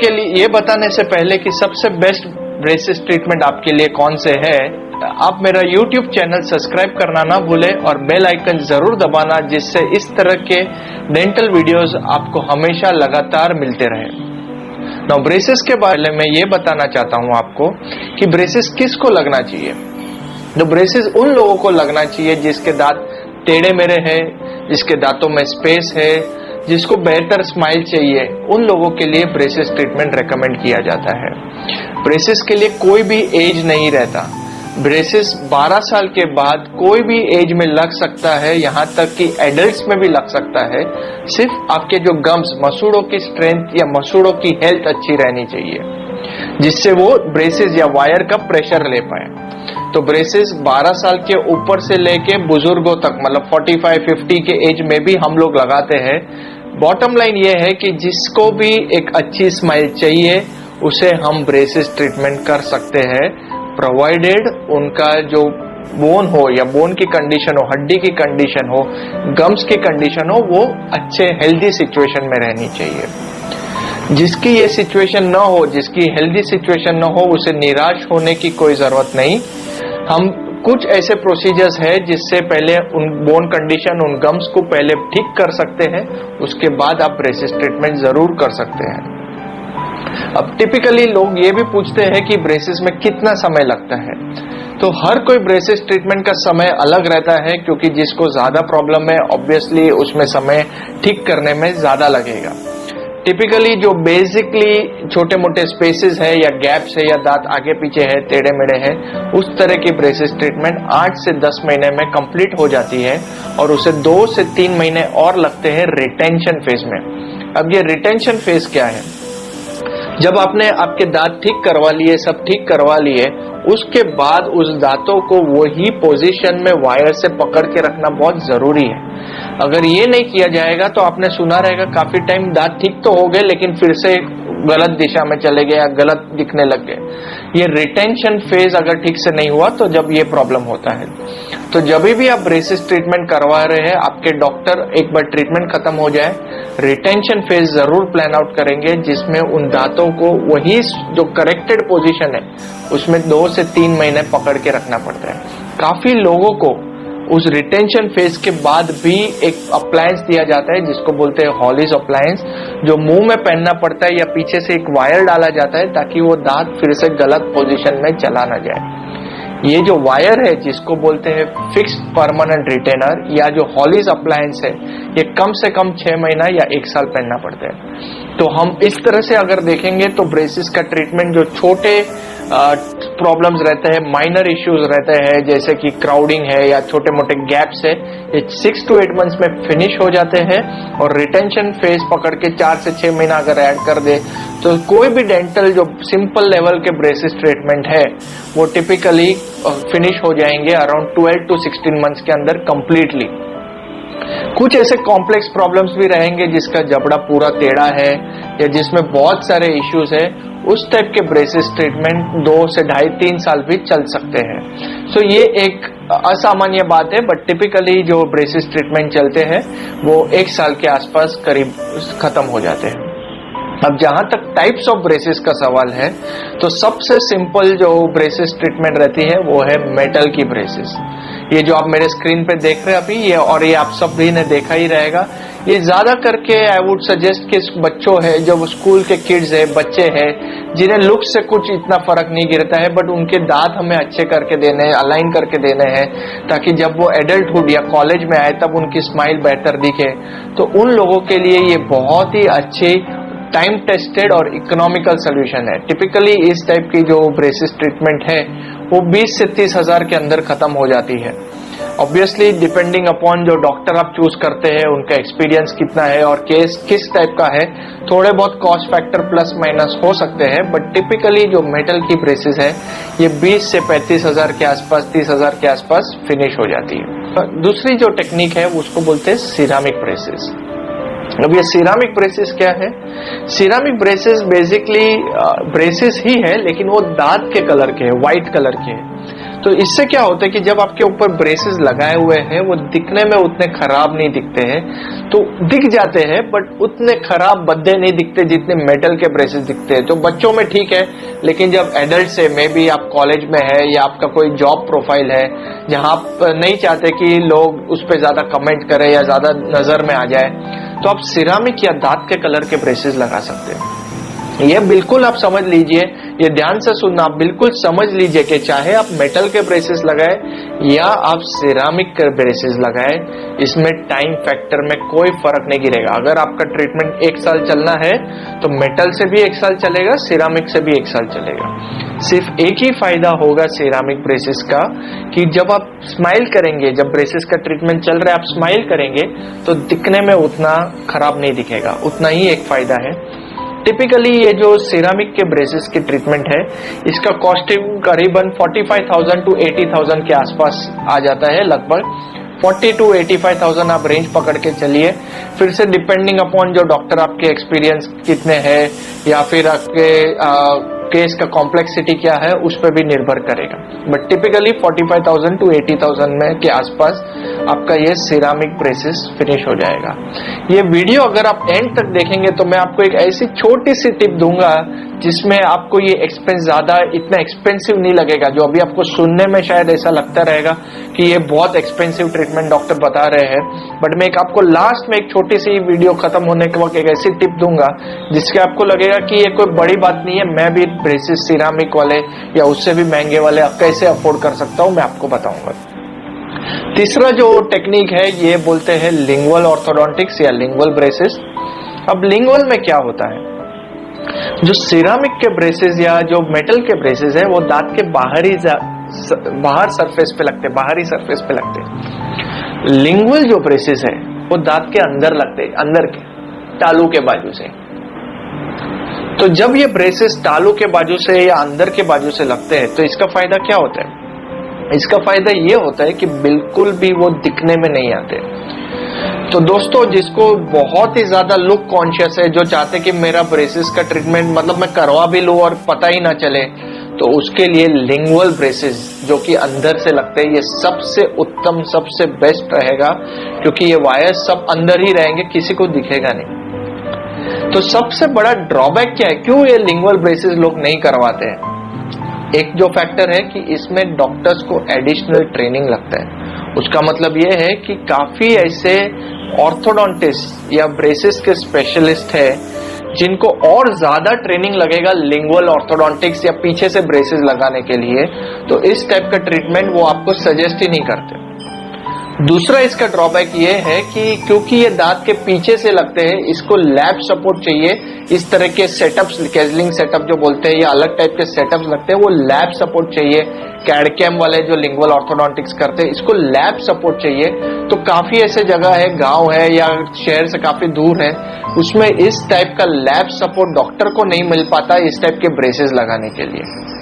के लिए ये बताने से पहले कि सबसे बेस्ट ब्रेसेस ट्रीटमेंट आपके लिए कौन से है, आप मेरा YouTube चैनल सब्सक्राइब करना ना भूलें और बेल आइकन जरूर दबाना, जिससे इस तरह के डेंटल वीडियोस आपको हमेशा लगातार मिलते रहे। नाउ ब्रेसेस के बारे में ये बताना चाहता हूँ आपको कि ब्रेसेस किसको लगना चाहिए। तो ब्रेसेस उन लोगों को लगना चाहिए जिसके दांत टेढ़े मेढ़े हैं, जिसके दांतों में स्पेस है, जिसको बेहतर स्माइल चाहिए, उन लोगों के लिए ब्रेसेस ट्रीटमेंट रेकमेंड किया जाता है। ब्रेसेस के लिए कोई भी एज नहीं रहता। ब्रेसेस 12 साल के बाद कोई भी एज में लग सकता है, यहाँ तक कि एडल्ट्स में भी लग सकता है। सिर्फ आपके जो गम्स, मसूड़ों की स्ट्रेंथ या मसूड़ों की हेल्थ अच्छी रहनी चाहिए, जिससे वो ब्रेसेस या वायर का प्रेशर ले पाए। तो ब्रेसेस 12 साल के ऊपर से लेके बुजुर्गों तक, मतलब 45-50 के एज में भी हम लोग लगाते हैं। बॉटम लाइन ये है कि जिसको भी एक अच्छी स्माइल चाहिए उसे हम ब्रेसेस ट्रीटमेंट कर सकते हैं, प्रोवाइडेड उनका जो बोन हो या बोन की कंडीशन हो, हड्डी की कंडीशन हो, गम्स की कंडीशन हो, वो अच्छे हेल्दी सिचुएशन में रहनी चाहिए। जिसकी ये सिचुएशन न हो, जिसकी हेल्दी सिचुएशन न हो, उसे निराश होने की कोई जरूरत नहीं। हम कुछ ऐसे प्रोसीजर्स है जिससे पहले उन बोन कंडीशन, उन गम्स को पहले ठीक कर सकते हैं, उसके बाद आप ब्रेसेस ट्रीटमेंट जरूर कर सकते हैं। अब टिपिकली लोग ये भी पूछते हैं कि ब्रेसेस में कितना समय लगता है। तो हर कोई ब्रेसेस ट्रीटमेंट का समय अलग रहता है, क्योंकि जिसको ज्यादा प्रॉब्लम है ऑब्वियसली उसमें समय ठीक करने में ज्यादा लगेगा। टिपिकली जो बेसिकली छोटे मोटे स्पेसेस है या गैप्स है या दांत आगे पीछे है, टेढ़े मेढ़े है, उस तरह की ब्रेसेस ट्रीटमेंट 8 से 10 महीने में कंप्लीट हो जाती है और उसे 2 से 3 महीने और लगते हैं रिटेंशन फेज में। अब ये रिटेंशन फेज क्या है? जब आपने आपके दांत ठीक करवा लिए, सब ठीक करवा लिए, उसके बाद उस दांतों को वही पोजीशन में वायर से पकड़ के रखना बहुत जरूरी है। अगर ये नहीं किया जाएगा तो आपने सुना रहेगा काफी टाइम दांत ठीक तो हो गए लेकिन फिर से गलत दिशा में चले गए या गलत दिखने लग गए। ये रिटेंशन फेज अगर ठीक से नहीं हुआ तो जब ये प्रॉब्लम होता है। तो जब भी आप ब्रेसेस ट्रीटमेंट करवा रहे हैं, आपके डॉक्टर एक बार ट्रीटमेंट खत्म हो जाए, रिटेंशन फेज जरूर प्लान आउट करेंगे, जिसमें उन दांतों को वही जो करेक्टेड पोजीशन है उसमें 2 से 3 महीने पकड़ के रखना पड़ता है। काफी लोगों को उस रिटेंशन फेज के बाद भी एक अप्लायंस दिया जाता है जिसको बोलते हैं हॉलिस अप्लायंस, जो मुंह में पहनना पड़ता है या पीछे से एक वायर डाला जाता है ताकि वो दांत फिर से गलत पोजीशन में चला ना जाए। ये जो वायर है जिसको बोलते हैं फिक्स्ड परमानेंट रिटेनर या जो हॉलिस अप्लायंस है, ये कम से कम 6 महीना या 1 साल पहनना पड़ता है। तो हम इस तरह से अगर देखेंगे तो ब्रेसेस का ट्रीटमेंट जो छोटे प्रॉब्लम्स रहते हैं, माइनर इश्यूज रहते हैं, जैसे कि क्राउडिंग है या छोटे मोटे गैप्स है, ये 6 to 8 मंथ्स में फिनिश हो जाते हैं। और रिटेंशन फेज पकड़ के 4 से 6 महीना अगर ऐड कर दे तो कोई भी डेंटल जो सिंपल लेवल के ब्रेसेस ट्रीटमेंट है वो टिपिकली फिनिश हो जाएंगे अराउंड 12 to 16 मंथ्स के अंदर कंप्लीटली। कुछ ऐसे कॉम्प्लेक्स प्रॉब्लम्स भी रहेंगे जिसका जबड़ा पूरा टेढ़ा है या जिसमें बहुत सारे इश्यूज है, उस टाइप के ब्रेसेस ट्रीटमेंट 2 से 2.5-3 साल भी चल सकते हैं। सो ये एक असामान्य बात है, बट टिपिकली जो ब्रेसेस ट्रीटमेंट चलते हैं वो 1 साल के आसपास करीब खत्म हो जाते हैं। अब जहां तक टाइप्स ऑफ ब्रेसेस का सवाल है, तो सबसे सिंपल जो ब्रेसेस ट्रीटमेंट रहती है वो है मेटल की ब्रेसेस। ये जो आप मेरे स्क्रीन पे देख रहे हैं अभी, ये और ये आप सभी ने देखा ही रहेगा। ये ज्यादा करके आई वुड सजेस्ट कि बच्चों है, जो स्कूल के किड्स है, बच्चे हैं, जिन्हें लुक से कुछ इतना फर्क नहीं गिरता है, बट उनके दांत हमें अच्छे करके देने, अलाइन करके देने हैं, ताकि जब वो एडल्टहुड या कॉलेज में आए तब उनकी स्माइल बेहतर दिखे। तो उन लोगों के लिए ये बहुत ही अच्छी टाइम टेस्टेड और इकोनॉमिकल सोल्यूशन है। टिपिकली इस टाइप की जो ब्रेसेस ट्रीटमेंट है वो 20 से 30 हजार के अंदर खत्म हो जाती है। ऑब्वियसली डिपेंडिंग अपॉन जो डॉक्टर आप चूज करते हैं, उनका एक्सपीरियंस कितना है और केस किस टाइप का है, थोड़े बहुत कॉस्ट फैक्टर प्लस माइनस हो सकते हैं, बट टिपिकली जो मेटल की ब्रेसेस है ये 20 से 35 हजार के आसपास, 30 हजार के आसपास फिनिश हो जाती है। दूसरी जो टेक्निक है उसको बोलते हैं सिरामिक ब्रेसेस। अब ये सिरामिक ब्रेसेस क्या है? सिरामिक ब्रेसेस बेसिकली ब्रेसेस ही है, लेकिन वो दांत के कलर के है, व्हाइट कलर के है। तो इससे क्या होता है कि जब आपके ऊपर ब्रेसेस लगाए हुए हैं वो दिखने में उतने खराब नहीं दिखते हैं, तो दिख जाते हैं बट उतने खराब भद्दे नहीं दिखते जितने मेटल के ब्रेसेस दिखते हैं। तो बच्चों में ठीक है, लेकिन जब एडल्ट से मे बी आप कॉलेज में है या आपका कोई जॉब प्रोफाइल है जहां आप नहीं चाहते कि लोग उस पर ज्यादा कमेंट करें या ज्यादा नजर में आ जाए, तो आप सिरामिक या दांत के कलर के ब्रेसेस लगा सकते हैं। ये बिल्कुल आप समझ लीजिए, ये ध्यान से सुनना, आप बिल्कुल समझ लीजिए कि चाहे आप मेटल के ब्रेसेस लगाए या आप सिरामिक के ब्रेसेस लगाए, इसमें टाइम फैक्टर में कोई फर्क नहीं गिरेगा। अगर आपका ट्रीटमेंट 1 साल चलना है तो मेटल से भी 1 साल चलेगा, सिरामिक से भी 1 साल चलेगा। सिर्फ एक ही फायदा होगा सिरामिक ब्रेसेस का कि जब आप स्माइल करेंगे, जब ब्रेसेस का ट्रीटमेंट चल रहा है आप स्माइल करेंगे तो दिखने में उतना खराब नहीं दिखेगा, उतना ही एक फायदा है। टिपिकली ये जो सिरामिक के ब्रेसेस की ट्रीटमेंट है इसका कॉस्टिंग करीबन 45,000 to 80,000 के आसपास आ जाता है। लगभग 40 to 85,000 आप रेंज पकड़ के चलिए। फिर से डिपेंडिंग अपॉन जो डॉक्टर आपके एक्सपीरियंस कितने हैं या फिर आपके केस का कॉम्प्लेक्सिटी क्या है उस पर भी निर्भर करेगा, बट टिपिकली 45,000 to 80,000 में के आसपास आपका ये सिरामिक ब्रेसेस फिनिश हो जाएगा। ये वीडियो अगर आप एंड तक देखेंगे तो मैं आपको एक ऐसी छोटी सी टिप दूंगा जिसमें आपको ये एक्सपेंस ज्यादा इतना एक्सपेंसिव नहीं लगेगा। जो अभी आपको सुनने में शायद ऐसा लगता रहेगा कि ये बहुत एक्सपेंसिव ट्रीटमेंट डॉक्टर बता रहे हैं, बट मैं आपको लास्ट में एक छोटी सी वीडियो खत्म होने के वक्त एक ऐसी टिप दूंगा जिसके आपको लगेगा कि ये कोई बड़ी बात नहीं है, मैं भी ब्रेसेस सिरामिक वाले या उससे भी महंगे वाले कैसे अफोर्ड कर सकता हूं, मैं आपको बताऊंगा। तीसरा जो टेक्निक है ये बोलते हैं लिंगुअल ऑर्थोडोंटिक्स या लिंगुअल ब्रेसेस। अब लिंगुअल में क्या होता है, जो सिरामिक के ब्रेसेस या जो मेटल के ब्रेसेस है वो दांत के बाहर सरफेस पे लगते हैं, बाहरी सरफेस पे लगते हैं। लिंगुअल जो ब्रेसेस है वो दांत के अंदर लगते हैं, अंदर के तालू के बाजू से। तो जब ये ब्रेसेस तालू के बाजू से या अंदर के बाजू से लगते हैं तो इसका फायदा क्या होता है, इसका फायदा ये होता है कि बिल्कुल भी वो दिखने में नहीं आते। तो दोस्तों जिसको बहुत ही ज्यादा लुक कॉन्शियस है, जो चाहते कि मेरा ब्रेसेस का ट्रीटमेंट मतलब मैं करवा भी लूं और पता ही ना चले, तो उसके लिए लिंगुअल ब्रेसेस जो कि अंदर से लगते हैं ये सबसे उत्तम, सबसे बेस्ट रहेगा, क्योंकि ये वायर्स सब अंदर ही रहेंगे, किसी को दिखेगा नहीं। तो सबसे बड़ा ड्रॉबैक क्या है, क्यों ये लिंगुअल ब्रेसेस लोग नहीं करवाते हैं? एक जो फैक्टर है कि इसमें डॉक्टर्स को एडिशनल ट्रेनिंग लगता है। उसका मतलब ये है कि काफी ऐसे ऑर्थोडोंटिस्ट या ब्रेसेस के स्पेशलिस्ट है जिनको और ज्यादा ट्रेनिंग लगेगा लिंगुअल ऑर्थोडोंटिक्स या पीछे से ब्रेसेस लगाने के लिए, तो इस टाइप का ट्रीटमेंट वो आपको सजेस्ट ही नहीं करते। दूसरा इसका ड्रॉबैक ये है कि क्योंकि ये दांत के पीछे से लगते हैं, इसको लैब सपोर्ट चाहिए। इस तरह के सेटअप्स, कैजलिंग सेटअप जो बोलते हैं या अलग टाइप के सेटअप्स लगते हैं, वो लैब सपोर्ट चाहिए। कैडकैम वाले जो लिंगुअल ऑर्थोडोंटिक्स करते हैं इसको लैब सपोर्ट चाहिए। तो काफी ऐसे जगह है, गांव है या शहर से काफी दूर है, उसमें इस टाइप का लैब सपोर्ट डॉक्टर को नहीं मिल पाता इस टाइप के ब्रेसेस लगाने के लिए।